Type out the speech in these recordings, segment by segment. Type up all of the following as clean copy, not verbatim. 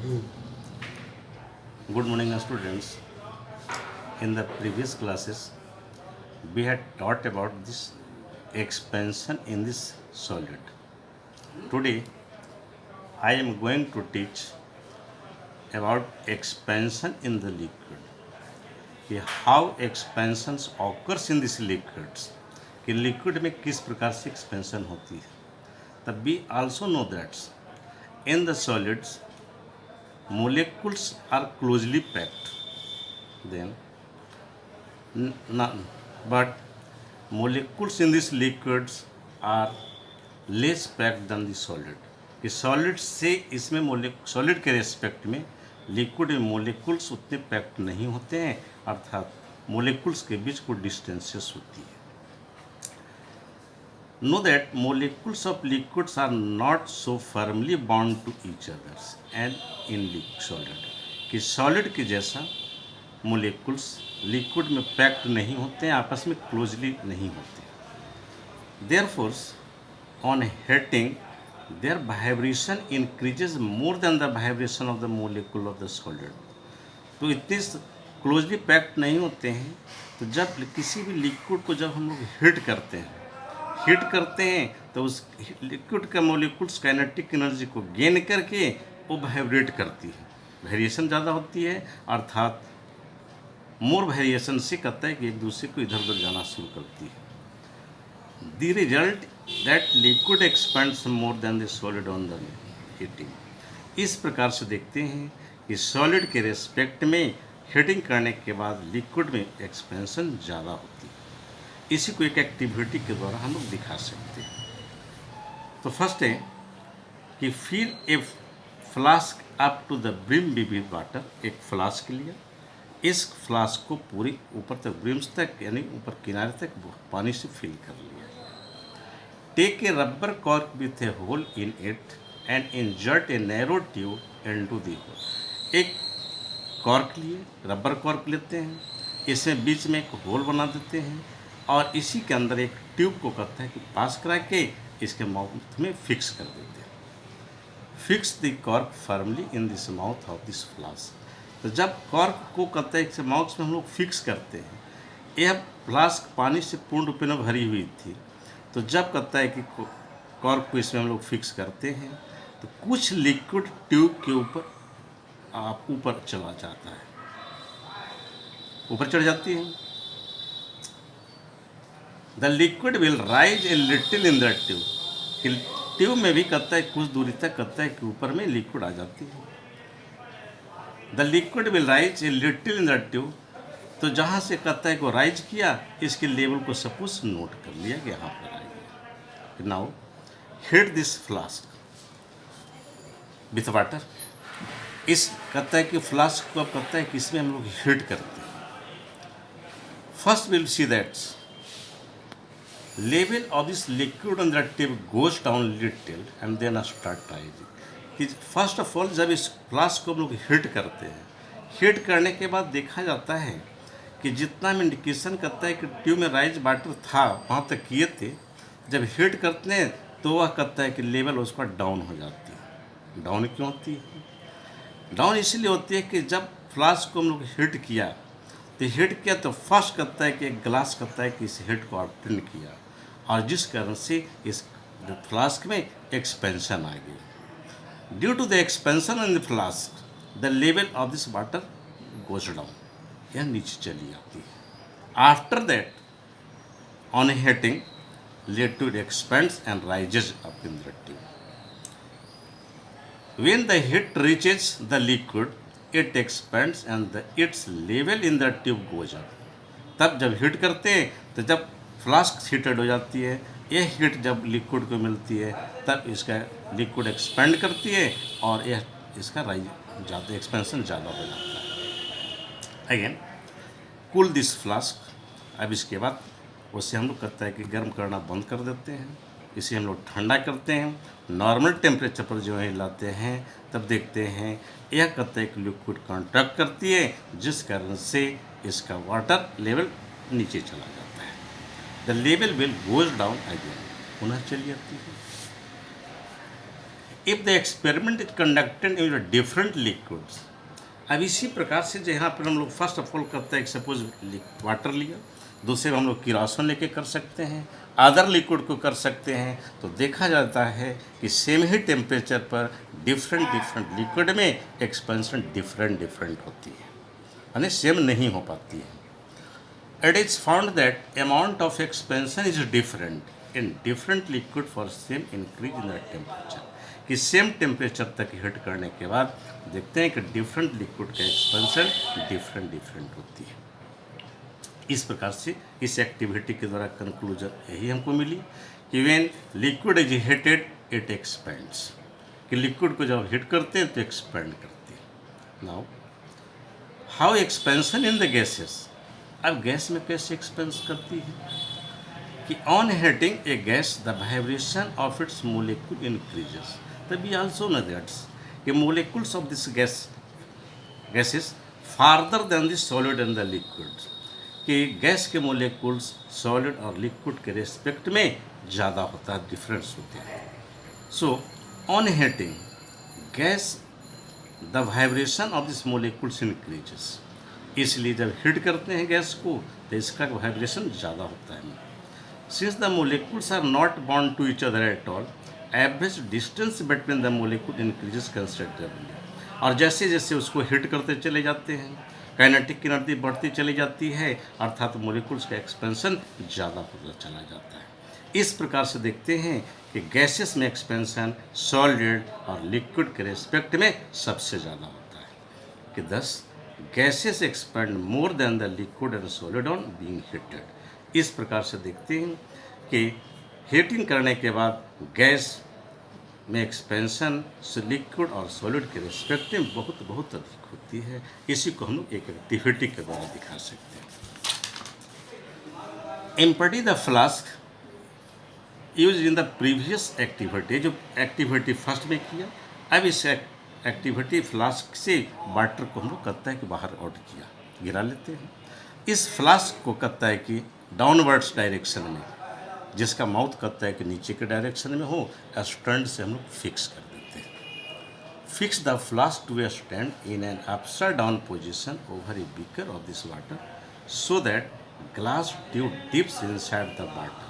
Good morning, students. In the previous classes, we had taught about this expansion in this solid. Today, I am going to teach about expansion in the liquid. कि how expansions occurs in these liquids. कि liquid में किस प्रकार से expansion होती है. तब we also know that in the solids, molecules are closely packed. Then but molecules in these liquids are less packed than the solid. कि solid से इसमें सॉलिड के रेस्पेक्ट में लिक्विड में मोलिकुल्स उतने पैक्ड नहीं होते हैं, अर्थात मोलिकुल्स के बीच कुछ डिस्टेंसेस होती है. Know that molecules of liquids are not so firmly bound to each others and in solid. कि सॉलिड के जैसा मोलिकुल्स लिक्विड में पैक्ड नहीं होते हैं, आपस में क्लोजली नहीं होते. Therefore on heating their vibration increases more than the vibration of the molecule of the solid. तो इतने क्लोजली पैक्ड नहीं होते हैं. तो जब किसी भी लिक्विड को जब हम लोग हीट करते हैं तो उस लिक्विड का मोलिकुल्स काइनेटिक एनर्जी को गेन करके वो वाइब्रेट करती है. वेरिएशन ज़्यादा होती है, अर्थात मोर वेरिएशन से कहता है कि एक दूसरे को इधर उधर जाना शुरू करती है. The result that liquid expands more than the solid on the heating. इस प्रकार से देखते हैं कि सॉलिड के रेस्पेक्ट में हीटिंग करने के बाद लिक्विड में एक्सपेंशन ज़्यादा होती है. इसी को एक एक्टिविटी के द्वारा हम लोग दिखा सकते हैं. तो फर्स्ट है कि फिर a flask up to the brim with water. एक फ्लास्क लिया, इस फ्लास्क को पूरी ऊपर तक ब्रिम्स तक यानी ऊपर किनारे तक पानी से फिल कर लिया. Take a rubber cork with a hole in it and insert a narrow tube into the hole. एक कॉर्क लिए, रबर कॉर्क लेते हैं, इसमें बीच में एक होल बना देते हैं और इसी के अंदर एक ट्यूब को कहता है कि पास करा के इसके माउथ में फिक्स कर देते हैं. Fix the cork firmly in this mouth of this flask. तो जब कॉर्क को कहता है कि माउथ में हम लोग फिक्स करते हैं, यह फ्लास्क पानी से पूर्ण रूप में भरी हुई थी. तो जब कहता है कि कॉर्क को इसमें हम लोग फिक्स करते हैं तो कुछ लिक्विड ट्यूब के ऊपर चला जाता है, ऊपर चढ़ जाती है. The liquid will rise a little in the tube. Tube में भी कहता है कुछ दूरी तक कहता है कि ऊपर में लिक्विड आ जाती है. The liquid will rise a little in the tube. तो जहाँ से कहता है को राइज किया, इसके लेवल को सपोज नोट कर लिया कि यहाँ पर आ गया. Now heat this flask with water. इस कहता है कि फ्लास्क को अब कहता है कि इसमें हम लोग हीट करते हैं. First will see that level of this liquid on the tube goes down little and then start rising. कि फर्स्ट ऑफ ऑल जब इस फ्लास्क को हम लोग हीट करते हैं, हीट करने के बाद देखा जाता है कि जितना में इंडिकेशन करता है कि ट्यूब में राइज वाटर था वहाँ तक किए थे, जब हीट करते हैं तो वह कहता है कि लेवल उसका डाउन हो जाती है. डाउन क्यों होती है? डाउन इसलिए होती है कि जब फ्लास्क को हम लोग हीट किया तो फर्स्ट कहता है कि एक ग्लास कहता है कि इस हीट को ऑब्टेन किया और जिस कारण से इस फ्लास्क में एक्सपेंशन आ गई. Due to the expansion in the flask the level of this water goes down. यह नीचे चली जाती है. After that on heating liquid expands and rises up in the tube. When the heat reaches the liquid, it expands and its level in the tube goes up. तब जब heat करते हैं तो जब फ्लास्क हीटेड हो जाती है, यह हीट जब लिक्विड को मिलती है तब इसका लिक्विड एक्सपेंड करती है और यह इसका राइज ज़्यादा एक्सपेंशन ज़्यादा हो जाता है. Again cool this flask. अब इसके बाद उससे हम लोग कहता है कि गर्म करना बंद कर देते हैं, इसे हम लोग ठंडा करते हैं. नॉर्मल टेम्परेचर पर जो है लाते हैं तब देखते हैं यह कहता है कि लिक्विड कॉन्ट्रैक्ट करती है जिस कारण से इसका वाटर लेवल नीचे चला जाता है. The level will goes down again. पुनः चली जाती है. If the experiment is conducted in different liquids. अब इसी प्रकार से जो यहाँ पर हम लोग फर्स्ट ऑफ ऑल करते हैं, सपोज वाटर लिया, दूसरे में हम लोग किरोसिन लेके कर सकते हैं, अदर लिक्विड को कर सकते हैं, तो देखा जाता है कि सेम ही टेम्परेचर पर डिफरेंट लिक्विड में एक्सपेंशन डिफरेंट होती है, यानी सेम नहीं हो पाती है। It is found that amount of expansion is different in different liquid for same increase in the temperature। कि सेम टेम्परेचर तक हीट करने के बाद देखते हैं कि डिफरेंट लिक्विड का एक्सपेंशन डिफरेंट होती है। इस प्रकार से इस एक्टिविटी के द्वारा कंक्लूजन यही हमको मिली कि when liquid is heated it expands, कि लिक्विड को जब हीट करते हैं तो एक्सपेंड करते हैं। Now how expansion in the gases. अब गैस में कैसे एक्सपेंस करती है कि on heating a gas the vibration of its molecule increases. तब वी आल्सो नो दैट्स कि molecules of this gases farther than the solid and the liquid, कि gas के मोलिक्यूल्स सॉलिड और लिक्विड के रेस्पेक्ट में ज़्यादा होता है, डिफरेंस होते हैं। So on heating gas the vibration of this molecules increases. इसलिए जब हीट करते हैं गैस को तो इसका वाइब्रेशन ज़्यादा होता है। Since the molecules are not bond to each other at all, average distance between the molecule increases considerably. और जैसे जैसे उसको हीट करते चले जाते हैं, काइनेटिक एनर्जी बढ़ती चली जाती है, अर्थात मोलिक्यूल्स का एक्सपेंशन ज़्यादा होता चला जाता है। इस प्रकार से देखते हैं कि गैसेस में एक्सपेंशन सॉलिड और लिक्विड के रेस्पेक्ट में सबसे ज़्यादा होता है, कि thus gases expand more than the liquid and solid on being heated। इस प्रकार से देखते हैं कि हीटिंग करने के बाद गैस में एक्सपेंशन लिक्विड और सॉलिड के रेस्पेक्ट में बहुत अधिक होती है। इसी को हम लोग एक एक्टिविटी के द्वारा दिखा सकते हैं। Empty the flask use in the previous activity, जो एक्टिविटी फर्स्ट में किया, अब इस एक्टिविटी फ्लास्क से वाटर को हम लोग कहता है कि बाहर आउट किया, गिरा लेते हैं। इस फ्लास्क को कहता है कि डाउनवर्ड्स डायरेक्शन में, जिसका माउथ कहता है कि नीचे के डायरेक्शन में हो, स्टैंड से हम लोग फिक्स कर देते हैं। Fix the flask to a stand in an upside down position over a beaker of this water so that glass tube dips inside the water.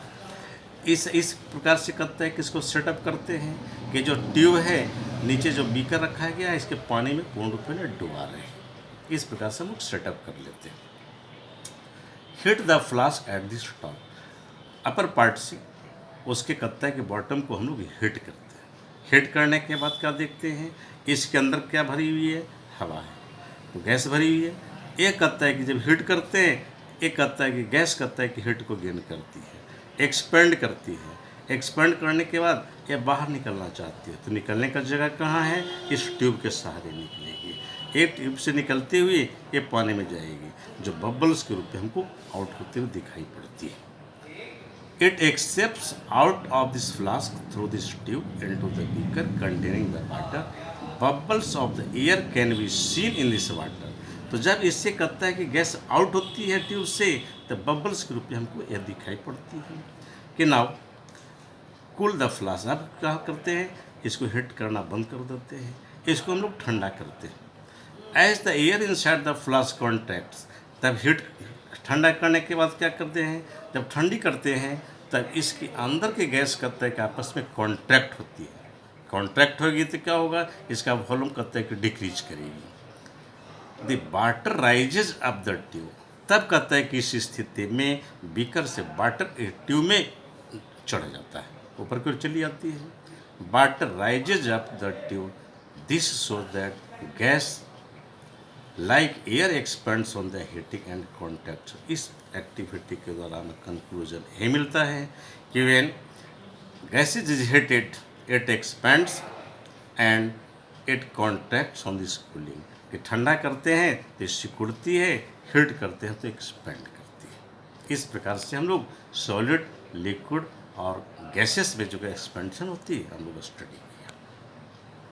इस प्रकार से कहता है कि इसको सेटअप करते हैं कि जो ट्यूब है नीचे जो बीकर रखा गया है इसके पानी में पूर्ण रूप में डुबा रहे हैं। इस प्रकार से हम लोग सेटअप कर लेते हैं। Heat the flask at this top, upper part से उसके कहता है कि बॉटम को हम लोग हीट करते हैं। हीट करने के बाद क्या देखते हैं, इसके अंदर क्या भरी हुई है, हवा है, तो गैस भरी हुई है। एक कहता है कि जब हीट करते हैं, एक कहता है कि गैस कहता है कि हीट को गेन करती है, एक्सपेंड करती है। एक्सपेंड करने के बाद ये बाहर निकलना चाहती है, तो निकलने का जगह कहाँ है, इस ट्यूब के सहारे निकलेगी। एक ट्यूब से निकलते हुए ये पानी में जाएगी, जो बबल्स के रूप में हमको आउट होते हुए दिखाई पड़ती है। It accepts out of this flask through this tube into the beaker containing the water. Bubbles of the air can be seen in this water। तो जब इससे कहता है कि गैस आउट होती है ट्यूब से, तो बबल्स के रूप में हमको यह दिखाई पड़ती है। कि नाउ कूल द फ्लास्क, अब क्या करते हैं, इसको हीट करना बंद कर देते हैं, इसको हम लोग ठंडा करते हैं। As the air inside the flask contracts, तब हीट ठंडा करने के बाद क्या करते हैं, जब ठंडी करते हैं तब इसके अंदर के गैस कहता है कि आपस में कॉन्ट्रैक्ट होती है। कॉन्ट्रैक्ट होगी तो क्या होगा, इसका वॉल्यूम कहता है कि डिक्रीज करेगी। The water rises up the tube, तब कहता है कि इस स्थिति में बीकर से वाटर ट्यूब में चढ़ जाता है, ऊपर की ओर चली जाती है। Water rises up the tube, this show that gas like air expends on the heating and contact. इस एक्टिविटी के दौरान कंक्लूजन ये मिलता है कि when gas is heated it expends and it contracts on this cooling, कि ठंडा करते हैं तो सिकुड़ती है, हीट करते हैं तो एक्सपेंड करती है। इस प्रकार से हम लोग सॉलिड, लिक्विड और गैसेस में जो एक्सपेंशन होती है हम लोग स्टडी